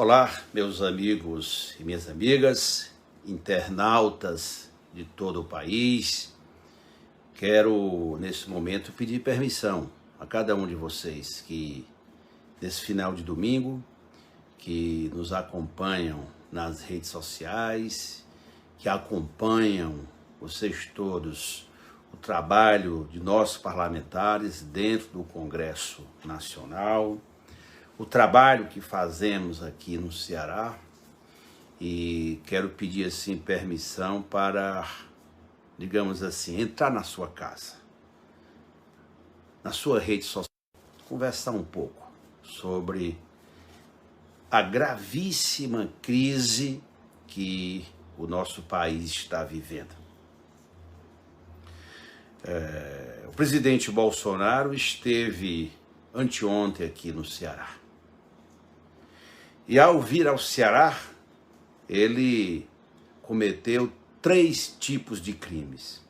Olá, meus amigos e minhas amigas, internautas de todo o país. Quero, nesse momento, pedir permissão a cada um de vocês que, nesse final de domingo, que nos acompanham nas redes sociais, que acompanham vocês todos o trabalho de nossos parlamentares dentro do Congresso Nacional, o trabalho que fazemos aqui no Ceará, e quero pedir assim permissão para, digamos assim, entrar na sua casa, na sua rede social, conversar um pouco sobre a gravíssima crise que o nosso país está vivendo. O presidente Bolsonaro esteve anteontem aqui no Ceará. E ao vir ao Ceará, ele cometeu 3 tipos de crimes.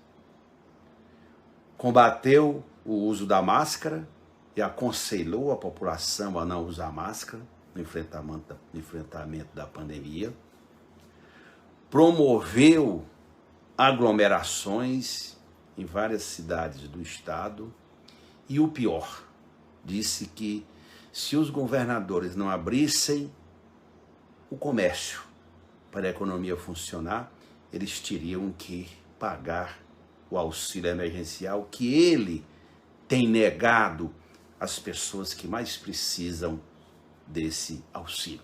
Combateu o uso da máscara e aconselhou a população a não usar máscara no enfrentamento da pandemia. Promoveu aglomerações em várias cidades do estado. E o pior, disse que se os governadores não abrissem o comércio para a economia funcionar, eles teriam que pagar o auxílio emergencial que ele tem negado às pessoas que mais precisam desse auxílio.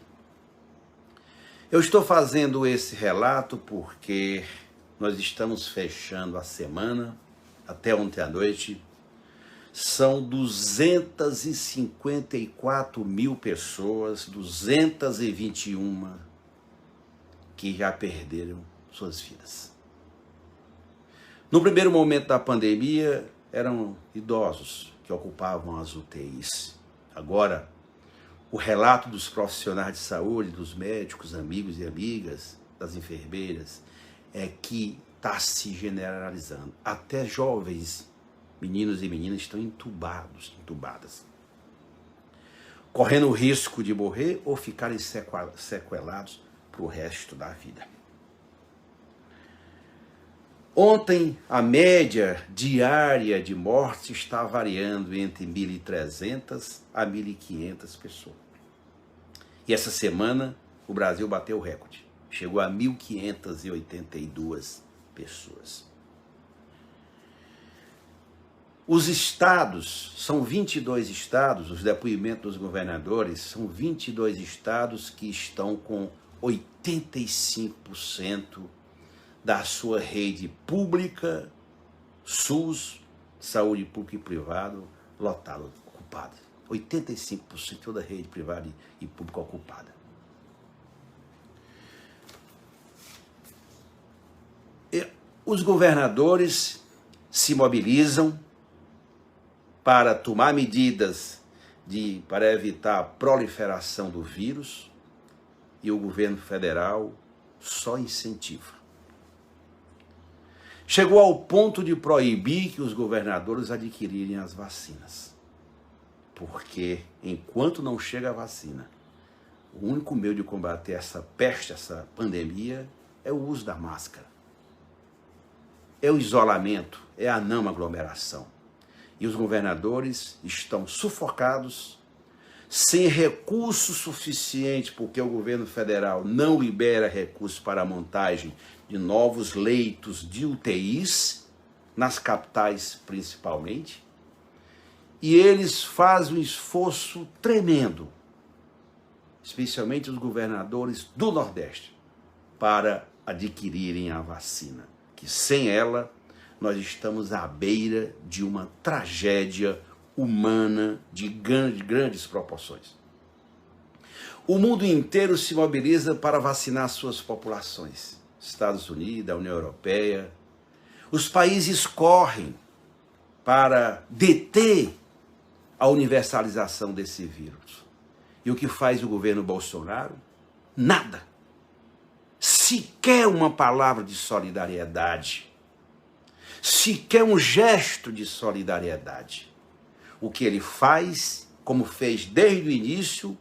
Eu estou fazendo esse relato porque nós estamos fechando a semana, até ontem à noite. São 254 mil pessoas, 221 que já perderam suas vidas. No primeiro momento da pandemia, eram idosos que ocupavam as UTIs. Agora, o relato dos profissionais de saúde, dos médicos, amigos e amigas, das enfermeiras, é que está se generalizando. Até jovens meninos e meninas estão entubadas, correndo o risco de morrer ou ficarem sequelados para o resto da vida. Ontem, a média diária de mortes está variando entre 1.300 a 1.500 pessoas. E essa semana, o Brasil bateu o recorde. Chegou a 1.582 pessoas. Os estados, são 22 estados, os depoimentos dos governadores, são 22 estados que estão com 85% da sua rede pública, SUS, saúde pública e privada, lotada, ocupada. 85% da rede privada e pública ocupada. Os governadores se mobilizam para tomar medidas para evitar a proliferação do vírus, e o governo federal só incentiva. Chegou ao ponto de proibir que os governadores adquirirem as vacinas, porque enquanto não chega a vacina, o único meio de combater essa peste, essa pandemia, é o uso da máscara, é o isolamento, é a não aglomeração. E os governadores estão sufocados, sem recurso suficiente, porque o governo federal não libera recursos para a montagem de novos leitos de UTIs, nas capitais principalmente, e eles fazem um esforço tremendo, especialmente os governadores do Nordeste, para adquirirem a vacina, que sem ela nós estamos à beira de uma tragédia humana de grandes proporções. O mundo inteiro se mobiliza para vacinar suas populações. Estados Unidos, a União Europeia. Os países correm para deter a universalização desse vírus. E o que faz o governo Bolsonaro? Nada. Sequer uma palavra de solidariedade. Sequer um gesto de solidariedade. O que ele faz, como fez desde o início,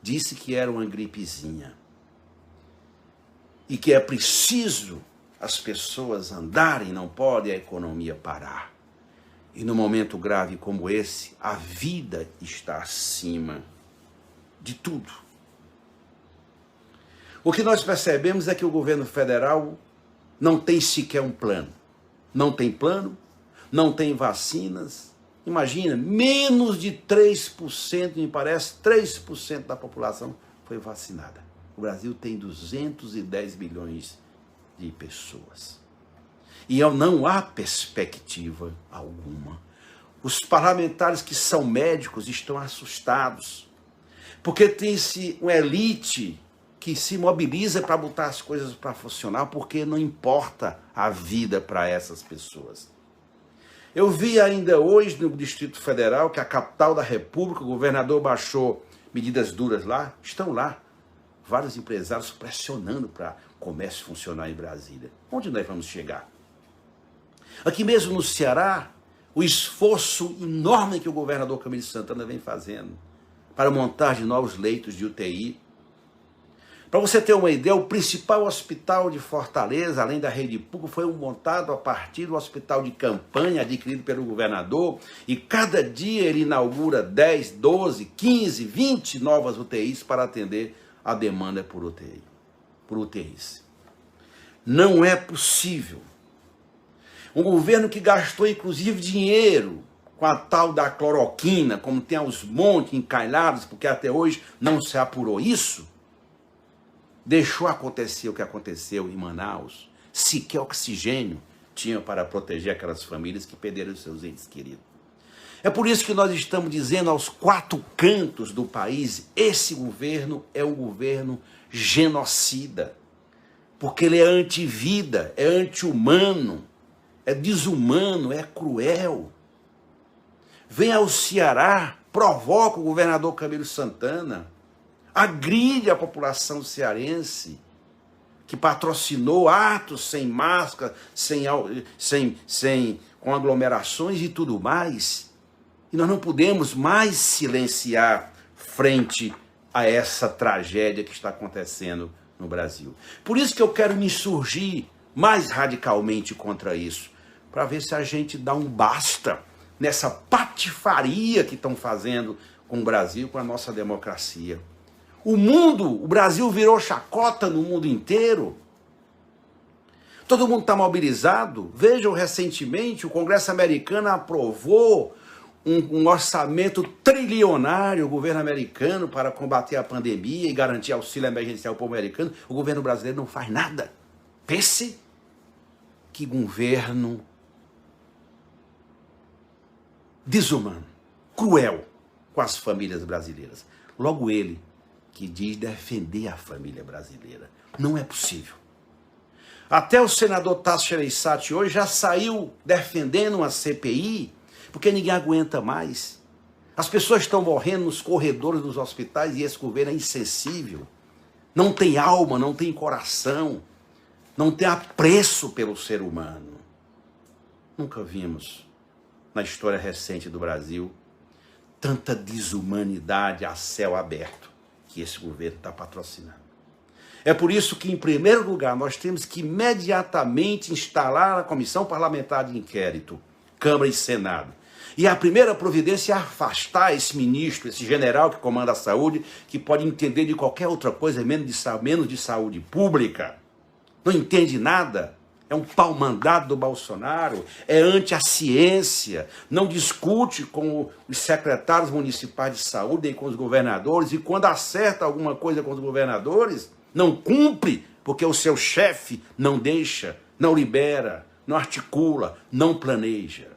disse que era uma gripezinha. E que é preciso as pessoas andarem, não pode a economia parar. E num momento grave como esse, a vida está acima de tudo. O que nós percebemos é que o governo federal não tem sequer um plano. Não tem plano, não tem vacinas. Imagina, menos de 3%, me parece, 3% da população foi vacinada. O Brasil tem 210 milhões de pessoas. E não há perspectiva alguma. Os parlamentares que são médicos estão assustados, porque tem-se uma elite que se mobiliza para botar as coisas para funcionar, porque não importa a vida para essas pessoas. Eu vi ainda hoje no Distrito Federal, que é a capital da República, o governador baixou medidas duras lá, estão lá vários empresários pressionando para o comércio funcionar em Brasília. Onde nós vamos chegar? Aqui mesmo no Ceará, o esforço enorme que o governador Camilo Santana vem fazendo para montar de novos leitos de UTI. Para você ter uma ideia, o principal hospital de Fortaleza, além da rede pública, foi montado a partir do hospital de campanha adquirido pelo governador, e cada dia ele inaugura 10, 12, 15, 20 novas UTIs para atender a demanda por UTIs. Não é possível. Um governo que gastou inclusive dinheiro com a tal da cloroquina, como tem aos montes encalhados, porque até hoje não se apurou isso, deixou acontecer o que aconteceu em Manaus. Sequer oxigênio tinha para proteger aquelas famílias que perderam seus entes queridos. É por isso que nós estamos dizendo aos quatro cantos do país, esse governo é um governo genocida, porque ele é antivida, é anti-humano, é desumano, é cruel. Vem ao Ceará, provoca o governador Camilo Santana, agride a população cearense, que patrocinou atos sem máscara, com aglomerações e tudo mais. E nós não podemos mais silenciar frente a essa tragédia que está acontecendo no Brasil. Por isso que eu quero me insurgir mais radicalmente contra isso, para ver se a gente dá um basta nessa patifaria que estão fazendo com o Brasil, com a nossa democracia. O Brasil virou chacota no mundo inteiro. Todo mundo está mobilizado. Vejam, recentemente, o Congresso americano aprovou um orçamento trilionário, o governo americano, para combater a pandemia e garantir auxílio emergencial ao povo americano. O governo brasileiro não faz nada. Pense que governo desumano, cruel com as famílias brasileiras. Logo ele, que diz defender a família brasileira. Não é possível. Até o senador Tasso Gereissati hoje já saiu defendendo uma CPI, porque ninguém aguenta mais. As pessoas estão morrendo nos corredores dos hospitais e esse governo é insensível. Não tem alma, não tem coração, não tem apreço pelo ser humano. Nunca vimos, na história recente do Brasil, tanta desumanidade a céu aberto que esse governo está patrocinando. É por isso que, em primeiro lugar, nós temos que imediatamente instalar a Comissão Parlamentar de Inquérito, Câmara e Senado. E a primeira providência é afastar esse ministro, esse general que comanda a saúde, que pode entender de qualquer outra coisa, menos de saúde pública. Não entende nada. É um pau-mandado do Bolsonaro, é anti a ciência, não discute com os secretários municipais de saúde nem com os governadores, e quando acerta alguma coisa com os governadores, não cumpre, porque o seu chefe não deixa, não libera, não articula, não planeja.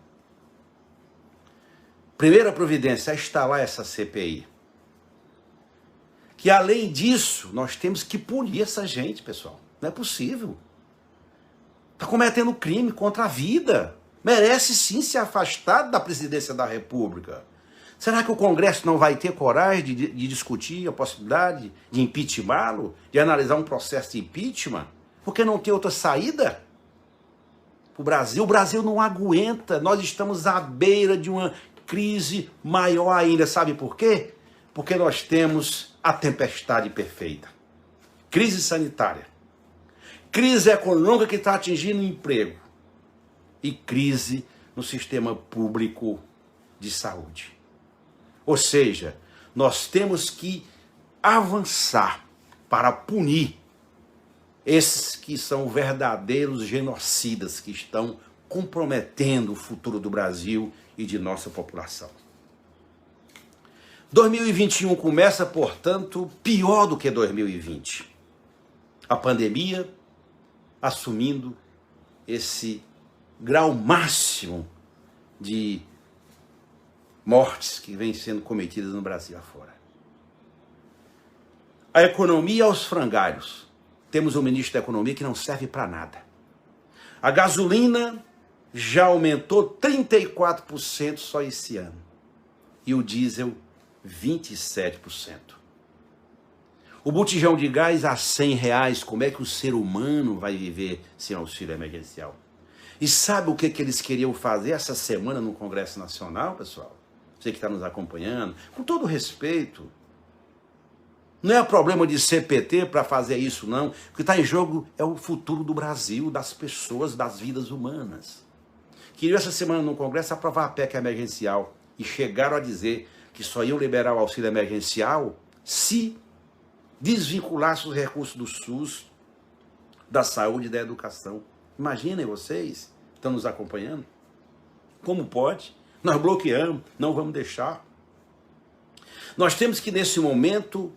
Primeira providência é instalar essa CPI. Que além disso, nós temos que punir essa gente, pessoal. Não é possível. Está cometendo crime contra a vida. Merece sim ser afastado da presidência da República. Será que o Congresso não vai ter coragem de discutir a possibilidade de impeachmentá-lo, de analisar um processo de impeachment? Porque não tem outra saída? O Brasil não aguenta. Nós estamos à beira de uma crise maior ainda. Sabe por quê? Porque nós temos a tempestade perfeita. Crise sanitária, crise econômica que está atingindo o emprego e crise no sistema público de saúde. Ou seja, nós temos que avançar para punir esses que são verdadeiros genocidas que estão comprometendo o futuro do Brasil e de nossa população. 2021 começa, portanto, pior do que 2020. A pandemia assumindo esse grau máximo de mortes que vem sendo cometidas no Brasil afora. A economia aos frangalhos. Temos um ministro da Economia que não serve para nada. A gasolina já aumentou 34% só esse ano. E o diesel, 27%. O botijão de gás a R$100, como é que o ser humano vai viver sem auxílio emergencial? E sabe o que eles queriam fazer essa semana no Congresso Nacional, pessoal? Você que está nos acompanhando, com todo respeito, não é problema de CPT para fazer isso, não. O que está em jogo é o futuro do Brasil, das pessoas, das vidas humanas. Queriam essa semana no Congresso aprovar a PEC emergencial e chegaram a dizer que só iam liberar o auxílio emergencial se desvinculasse os recursos do SUS, da saúde e da educação. Imaginem vocês, estão nos acompanhando? Como pode? Nós bloqueamos, não vamos deixar. Nós temos que, nesse momento,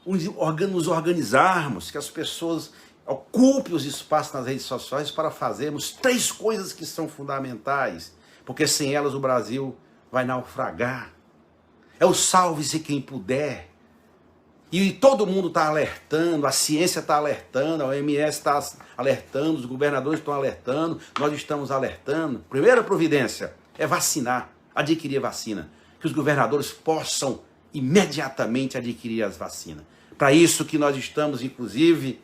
nos organizarmos, que as pessoas ocupem os espaços nas redes sociais para fazermos 3 coisas que são fundamentais, porque sem elas o Brasil vai naufragar. É o salve-se quem puder. E todo mundo está alertando, a ciência está alertando, a OMS está alertando, os governadores estão alertando, nós estamos alertando. Primeira providência é vacinar, adquirir vacina, que os governadores possam imediatamente adquirir as vacinas. Para isso que nós estamos, inclusive,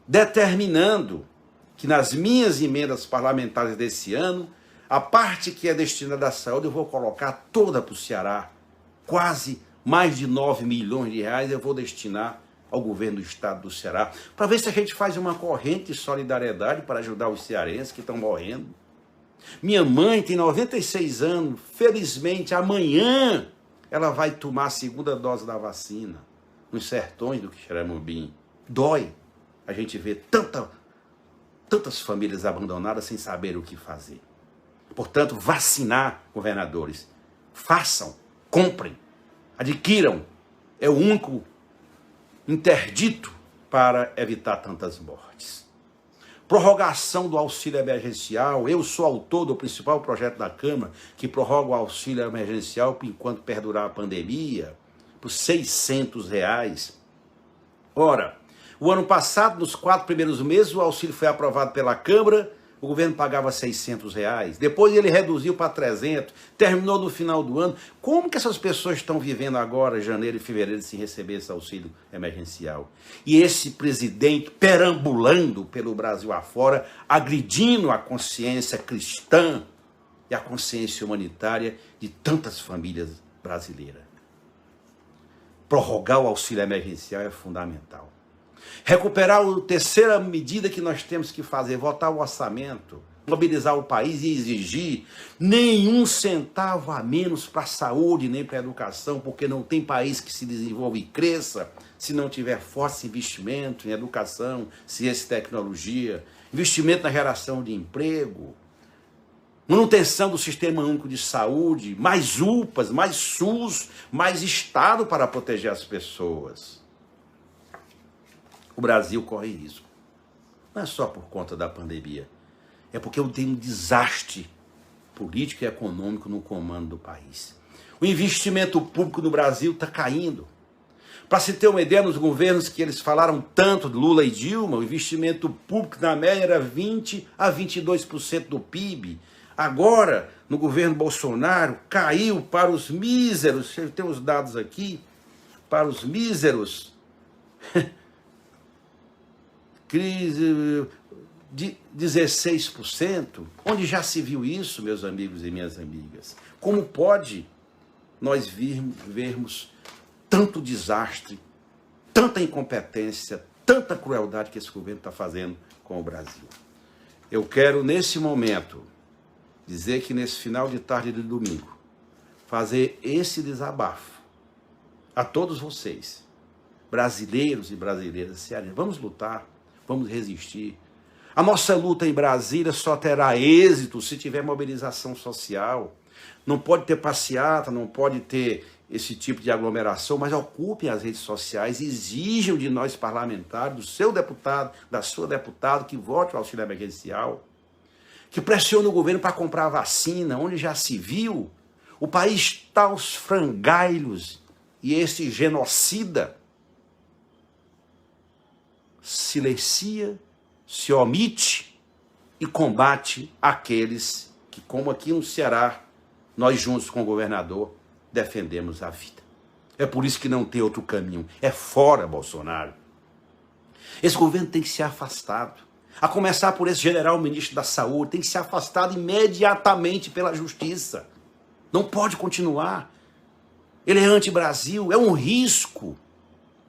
determinando que nas minhas emendas parlamentares desse ano, a parte que é destinada à saúde eu vou colocar toda para o Ceará, quase mais de 9 milhões de reais eu vou destinar ao governo do estado do Ceará, para ver se a gente faz uma corrente de solidariedade para ajudar os cearenses que estão morrendo. Minha mãe tem 96 anos, felizmente amanhã ela vai tomar a 2ª dose da vacina, nos sertões do Quixeramobim. Dói a gente ver tantas famílias abandonadas sem saber o que fazer. Portanto, vacinar, governadores, façam, comprem, adquiram, é o único interdito para evitar tantas mortes. Prorrogação do auxílio emergencial, eu sou autor do principal projeto da Câmara, que prorroga o auxílio emergencial enquanto perdurar a pandemia, por R$600. Ora, o ano passado, nos 4 primeiros meses, o auxílio foi aprovado pela Câmara, o governo pagava R$600, depois ele reduziu para 300, terminou no final do ano. Como que essas pessoas estão vivendo agora, janeiro e fevereiro, sem receber esse auxílio emergencial? E esse presidente perambulando pelo Brasil afora, agredindo a consciência cristã e a consciência humanitária de tantas famílias brasileiras. Prorrogar o auxílio emergencial é fundamental. Recuperar a terceira medida que nós temos que fazer, votar o orçamento, mobilizar o país e exigir nenhum centavo a menos para a saúde nem para a educação, porque não tem país que se desenvolva e cresça se não tiver forte investimento em educação, ciência e tecnologia, investimento na geração de emprego, manutenção do Sistema Único de Saúde, mais UPAs, mais SUS, mais Estado para proteger as pessoas. O Brasil corre risco. Não é só por conta da pandemia. É porque tem um desastre político e econômico no comando do país. O investimento público no Brasil está caindo. Para se ter uma ideia, nos governos que eles falaram tanto, Lula e Dilma, o investimento público na média era 20% a 22% do PIB. Agora, no governo Bolsonaro, caiu para os míseros, eu tenho os dados aqui, para os míseros... crise de 16%, onde já se viu isso, meus amigos e minhas amigas? Como pode nós vermos tanto desastre, tanta incompetência, tanta crueldade que esse governo está fazendo com o Brasil. Eu quero, nesse momento, dizer que nesse final de tarde de domingo, fazer esse desabafo a todos vocês, brasileiros e brasileiras cearenses. Vamos lutar, vamos resistir. A nossa luta em Brasília só terá êxito se tiver mobilização social. Não pode ter passeata, não pode ter esse tipo de aglomeração, mas ocupem as redes sociais, exijam de nós parlamentares, do seu deputado, da sua deputada, que vote o auxílio emergencial, que pressione o governo para comprar vacina, onde já se viu. O país está aos frangalhos e esse genocida silencia, se omite e combate aqueles que, como aqui no Ceará, nós juntos com o governador defendemos a vida. É por isso que não tem outro caminho. É fora Bolsonaro. Esse governo tem que ser afastado. A começar por esse general ministro da Saúde, tem que ser afastado imediatamente pela justiça. Não pode continuar. Ele é anti-Brasil, é um risco.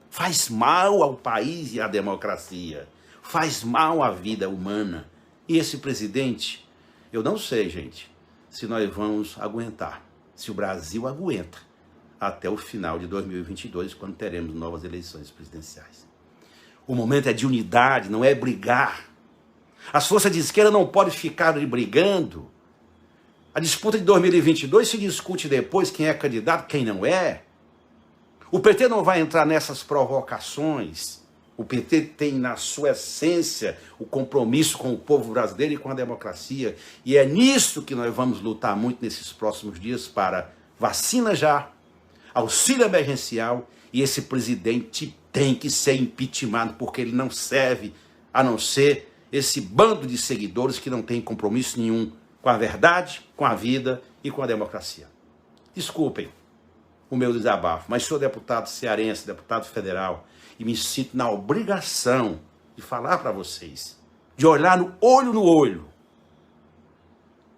Faz mal ao país e à democracia. Faz mal à vida humana. E esse presidente, eu não sei, gente, se nós vamos aguentar. Se o Brasil aguenta até o final de 2022, quando teremos novas eleições presidenciais. O momento é de unidade, não é brigar. As forças de esquerda não podem ficar brigando. A disputa de 2022 se discute depois quem é candidato, quem não é. O PT não vai entrar nessas provocações. O PT tem na sua essência o compromisso com o povo brasileiro e com a democracia. E é nisso que nós vamos lutar muito nesses próximos dias para vacina já, auxílio emergencial, e esse presidente tem que ser impeachmentado porque ele não serve a não ser esse bando de seguidores que não tem compromisso nenhum com a verdade, com a vida e com a democracia. Desculpem o meu desabafo, mas sou deputado cearense, deputado federal, e me sinto na obrigação de falar para vocês, de olhar no olho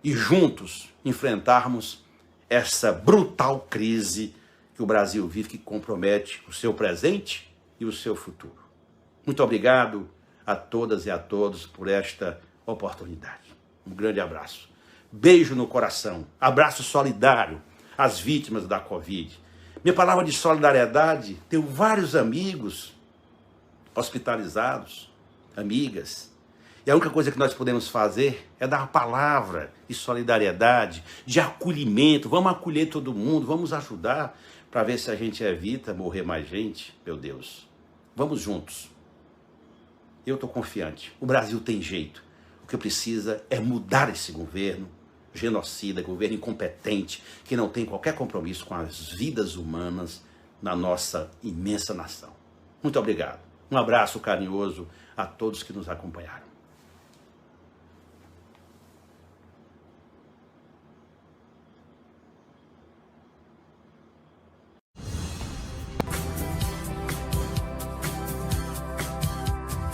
e juntos enfrentarmos essa brutal crise que o Brasil vive, que compromete o seu presente e o seu futuro. Muito obrigado a todas e a todos por esta oportunidade. Um grande abraço. Beijo no coração. Abraço solidário às vítimas da Covid. Minha palavra de solidariedade, tenho vários amigos hospitalizados, amigas. E a única coisa que nós podemos fazer é dar uma palavra de solidariedade, de acolhimento. Vamos acolher todo mundo, vamos ajudar para ver se a gente evita morrer mais gente. Meu Deus, vamos juntos. Eu estou confiante. O Brasil tem jeito. O que precisa é mudar esse governo genocida, governo incompetente, que não tem qualquer compromisso com as vidas humanas na nossa imensa nação. Muito obrigado. Um abraço carinhoso a todos que nos acompanharam.